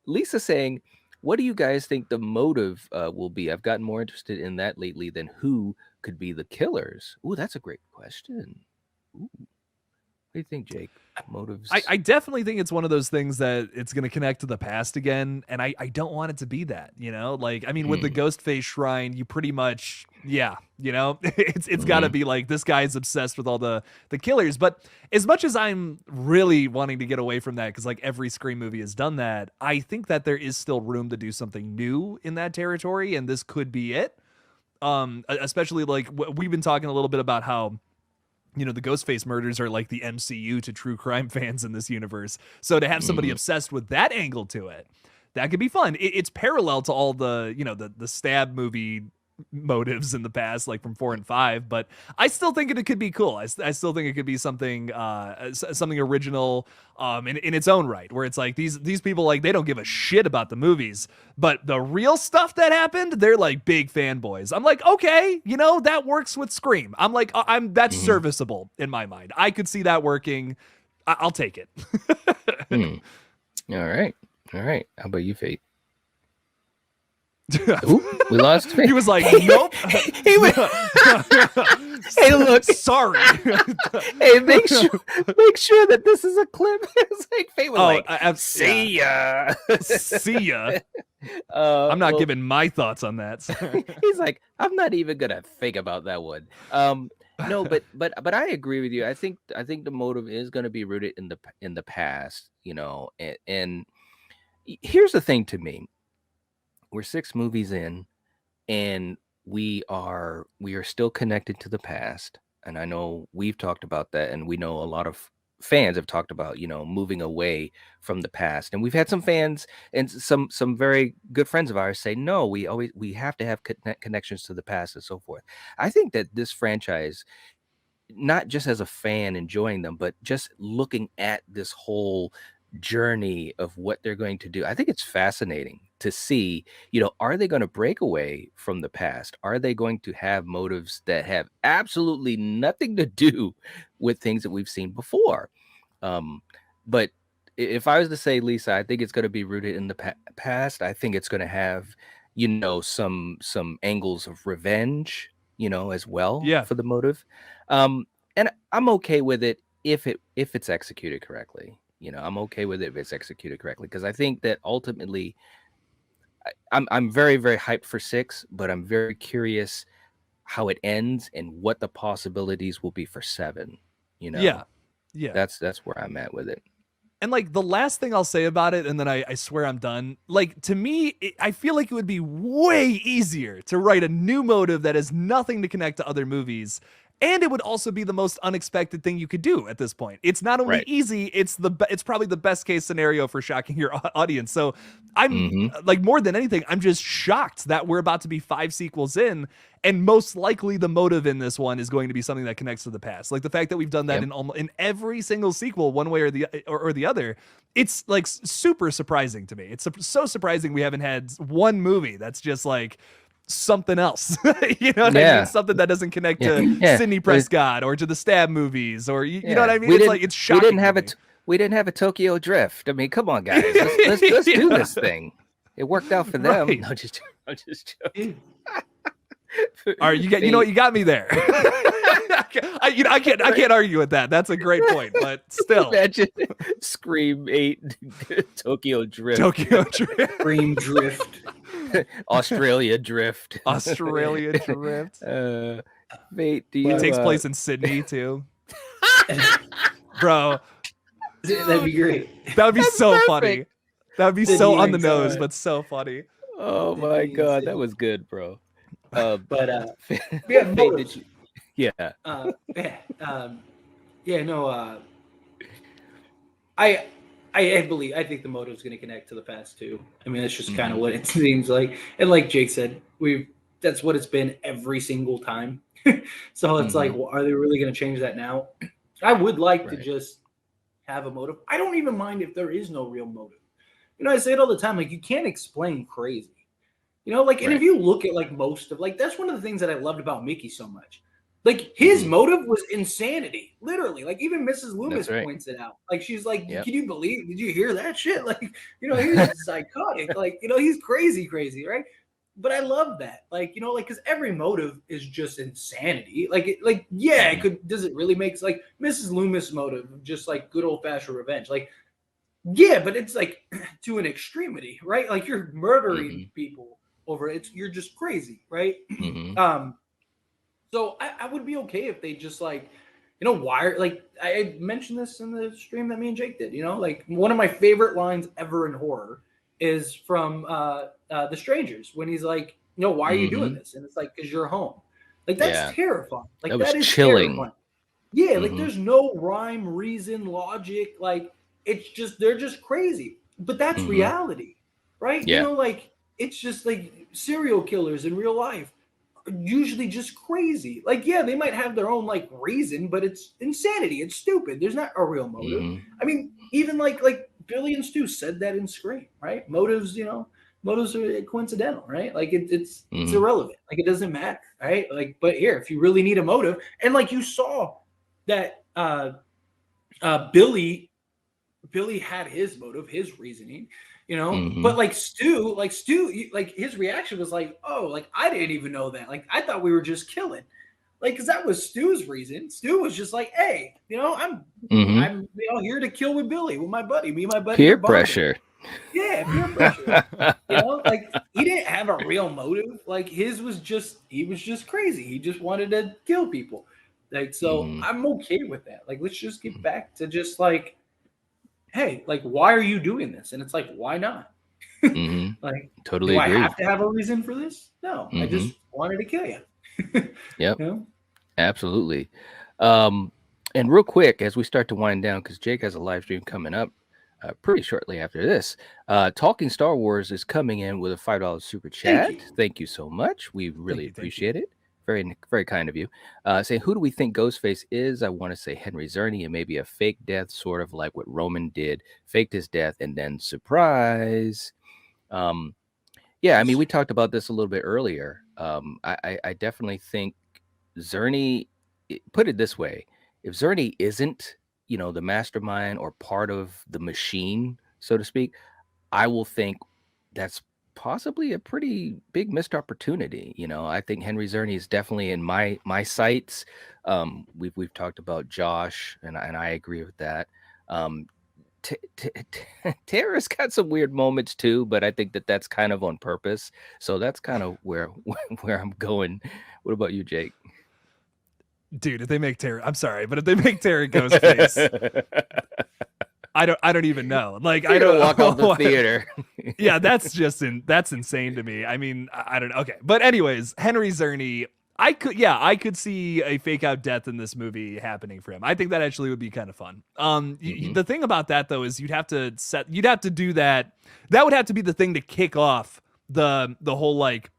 Lisa saying, "What do you guys think the motive will be? I've gotten more interested in that lately than who could be the killers." Ooh, that's a great question. Ooh, what do you think, Jake? Motives. I definitely think it's one of those things that it's going to connect to the past again, and I don't want it to be that, you know. Like, I mean, with the Mm, Ghostface shrine, you pretty much, yeah, you know, it's got to hmm be like this guy's obsessed with all the killers. But as much as I'm really wanting to get away from that, because like every Scream movie has done that, I think that there is still room to do something new in that territory, and this could be it. Especially like we've been talking a little bit about how the Ghostface murders are like the MCU to true crime fans in this universe. So to have somebody hmm obsessed with that angle to it, that could be fun. It's parallel to all the, the stab movie motives in the past, like from 4 and 5, but I still think it could be cool. I still think it could be something something original in its own right, where it's like these people, like, they don't give a shit about the movies, but the real stuff that happened, they're like big fanboys. I'm like, okay, that works with Scream. I'm like, that's hmm serviceable in my mind. I could see that working. I'll take it. Hmm. All right. All right. How about you, Fate? Ooh, we lost He Fate. was like, nope. He went, hey, look. Sorry. Hey, make sure that this is a clip. It's like Fate was like, see ya. See ya. I'm not Well, giving my thoughts on that. he's like, I'm not even gonna think about that one. No, but I agree with you. I think the motive is gonna be rooted in the past, and here's the thing to me. We're 6 movies in, and we are still connected to the past. And I know we've talked about that, and we know a lot of fans have talked about moving away from the past. And we've had some fans and some very good friends of ours say, no, we have to have connections to the past and so forth. I think that this franchise, not just as a fan enjoying them, but just looking at this whole journey of what they're going to do. I think it's fascinating to see, are they going to break away from the past? Are they going to have motives that have absolutely nothing to do with things that we've seen before? Um, but if I was to say, Lisa, I think it's going to be rooted in the past. I think it's going to have, some angles of revenge, as well Yeah. for the motive. And I'm okay with it if it's executed correctly. I'm okay with it if it's executed correctly, because I think that ultimately, I'm very very hyped for 6, but I'm very curious how it ends and what the possibilities will be for 7. You Yeah. know, Yeah. that's where I'm at with it. And like the last thing I'll say about it, and then I swear I'm done. Like, to me, I feel like it would be way easier to write a new motive that has nothing to connect to other movies. And it would also be the most unexpected thing you could do at this point. It's not only Right. easy, it's probably the best case scenario for shocking your audience. So I'm Mm-hmm. like, more than anything, I'm just shocked that we're about to be 5 sequels in, and most likely the motive in this one is going to be something that connects to the past. Like the fact that we've done that Yep. in every single sequel, one way or the other. It's like super surprising to me. It's so surprising we haven't had one movie that's just like something else. You know what I mean? Yeah. Something that doesn't connect Yeah. to Yeah. Sidney Prescott or to the Stab movies, or you know what Yeah. I mean? It's like, it's We didn't shocking to have me. it. We didn't have a Tokyo Drift. I mean, come on, guys. Let's do Yeah, this thing. It worked out for them. right. No, just I'm just joking. All right, you know what, Fate. you got me there. I can't argue with that. That's a great point, but still, Imagine Scream 8 Tokyo Drift, Tokyo Drift, Dream Drift. Australia Drift. Australia Drift. uh, Fate, do It you? takes place in Sydney too, bro. That'd be great. That would be That's so perfect. funny. That would be Sydney so on the and, nose, but so funny. Oh Sydney my and god, that Sydney. was good, bro. Uh, But Fate, yeah, did motives. you? Yeah. Yeah, yeah, no. I I think the motive's going to connect to the past too. I mean, that's just kind of Mhm. what it seems like. And like Jake said, that's what it's been every single time. So it's like, Mhm. well, are they really going to change that now? I would like to Right. just have a motive. I don't even mind if there is no real motive. I say it all the time. Like, you can't explain crazy. Like, and if Right. you look at like most of, like, that's one of the things that I loved about Mickey so much. Like his motive was insanity, literally. Like even Mrs. Loomis That's right. points it out. Like she's like, Yep. "Can you believe? Did you hear that shit? Like, he's psychotic. Like, he's crazy, right?" But I love that. Like, because every motive is just insanity. Yeah, it could. Does it really make like Mrs. Loomis' motive just like good old fashioned revenge? Like, yeah, but it's like to an extremity, right? Like you're murdering people over it. You're just crazy, right? So I would be okay if they just like, wire, like I mentioned this in the stream that me and Jake did, like one of my favorite lines ever in horror is from The Strangers when he's like, why are you doing this? And it's like, because you're home. Like that's terrifying. Like that is chilling. terrifying. Yeah, like there's no rhyme, reason, logic. Like it's just, they're just crazy. But that's reality, right? Yeah. Like it's just like serial killers in real life. Usually just crazy. Like, yeah, they might have their own like reason, but it's insanity. It's stupid. There's not a real motive. I mean, even like Billy and Stu said that in Scream, right? Motives are coincidental, right? Like it's irrelevant. Like it doesn't matter, right? Like, but here, if you really need a motive, and like you saw that Billy had his motive, his reasoning, but like Stu, like his reaction was like, oh, like I didn't even know that. Like I thought we were just killing. Like, because that was Stu's reason. Stu was just like, hey, I'm here to kill with Billy, with my buddy. Me and my buddy. Peer pressure. Yeah, peer pressure. Like he didn't have a real motive. Like his was just, he was just crazy. He just wanted to kill people. Like, so I'm okay with that. Like, let's just get back to just like, hey, like, why are you doing this? And it's like, why not? Like, totally do agree. I have to have a reason for this? No, I just wanted to kill you. Yep. Absolutely. And real quick, as we start to wind down, because Jake has a live stream coming up pretty shortly after this. Talking Star Wars is coming in with a $5 super chat. Thank you so much. We really appreciate it. Very, very kind of you. Saying, who do we think Ghostface is? I want to say Henry Czerny, and maybe a fake death, sort of like what Roman did, faked his death, and then surprise. Yeah, I mean, we talked about this a little bit earlier. I definitely think Czerny, put it this way, if Czerny isn't, the mastermind or part of the machine, so to speak, I will think that's possibly a pretty big missed opportunity. I think Henry Czerny is definitely in my sights. We've talked about Josh, and I agree with that. Tara's got some weird moments too, but I think that's kind of on purpose. So that's kind of where I'm going. What about you, Jake? Dude, if they make Tara, I'm sorry, but if they make Tara Ghostface, I don't even know. Like, I don't walk off the theater. Yeah, that's insane to me. I mean, I don't know. Okay, but anyways, Henry Czerny, I could see a fake out death in this movie happening for him. I think that actually would be kind of fun. The thing about that though is you'd have to do that. That would have to be the thing to kick off the whole like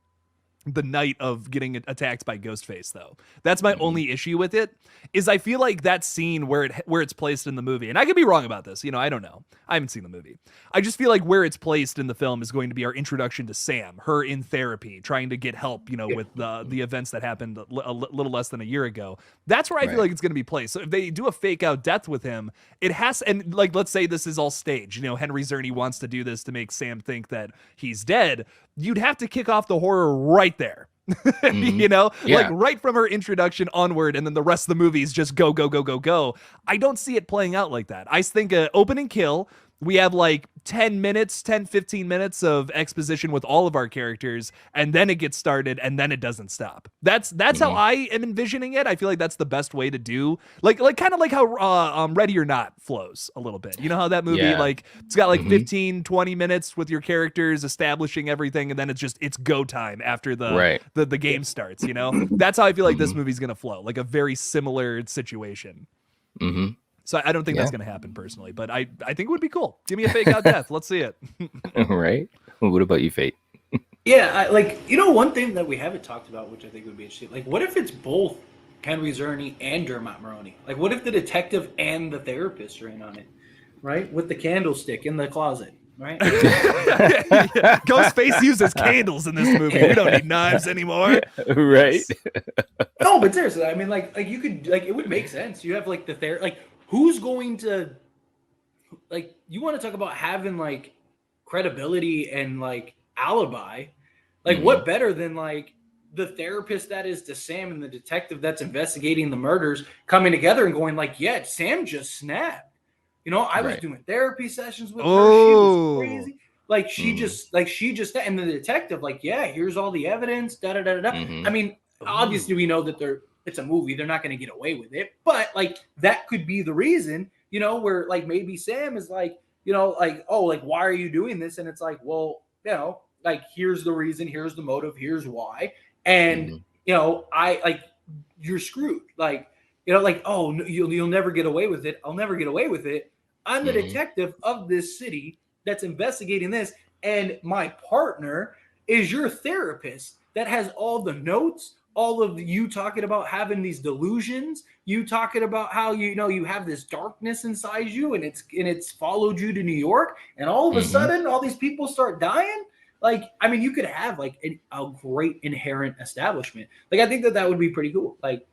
the night of getting attacked by Ghostface, though. That's my only issue with it, is I feel like that scene where it's placed in the movie, and I could be wrong about this, I don't know. I haven't seen the movie. I just feel like where it's placed in the film is going to be our introduction to Sam, her in therapy, trying to get help, with the events that happened a little less than a year ago. That's where I feel like it's going to be placed. So if they do a fake out death with him, it has, and like, let's say this is all staged, Henry Czerny wants to do this to make Sam think that he's dead. You'd have to kick off the horror right there. Like right from her introduction onward, and then the rest of the movies just go. I don't see it playing out like that. I think opening kill, we have like 10, 15 minutes of exposition with all of our characters, and then it gets started, and then it doesn't stop. That's how I am envisioning it. I feel like that's the best way to do, like kind of like how Ready or Not flows a little bit. You know how that movie, like, it's got like 15, 20 minutes with your characters establishing everything, and then it's go time after the game starts. That's how I feel like this movie's gonna flow, like a very similar situation. So I don't think that's going to happen personally, but I think it would be cool. Give me a fake out death. Let's see it. Right. What about you, Fate? Yeah, one thing that we haven't talked about, which I think would be interesting, like, what if it's both Henry Czerny and Dermot Mulroney? Like, what if the detective and the therapist are in on it, right? With the candlestick in the closet. right? Ghostface uses candles in this movie. We don't need knives anymore. Right. No, but seriously, I mean, like you could, like, it would make sense. You have like like, who's going to, like, you want to talk about having like credibility and like alibi, like what better than like the therapist that is to Sam and the detective that's investigating the murders coming together and going like, yeah, Sam just snapped. You know, I was doing therapy sessions with her. She was crazy. Like she just and the detective, like, yeah, here's all the evidence. Da da da da. I mean, obviously we know that it's a movie. They're not going to get away with it, but like that could be the reason. You know, where like maybe Sam is like, you know, like, oh, like why are you doing this? And it's like, well, you know, like here's the reason, here's the motive, here's why, and you know, I like you're screwed. Like, you know, like, oh, you'll never get away with it. I'll never get away with it. I'm the detective of this city that's investigating this, and my partner is your therapist that has all the notes, all of you talking about having these delusions, you talking about how you know you have this darkness inside you, and it's followed you to New York, and all of a sudden all these people start dying. Like, I mean, you could have like a great inherent establishment. Like, I think that would be pretty cool. Like,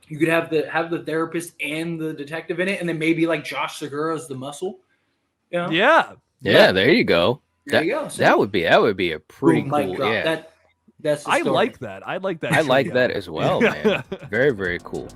you could have the therapist and the detective in it, and then maybe like Josh Segura as the muscle. You know? Yeah. There you go. There you go. That would be a pretty Boom, cool. mic drop. Yeah, That's the I story. like that. I like that. I like that as well, man. Very, very cool.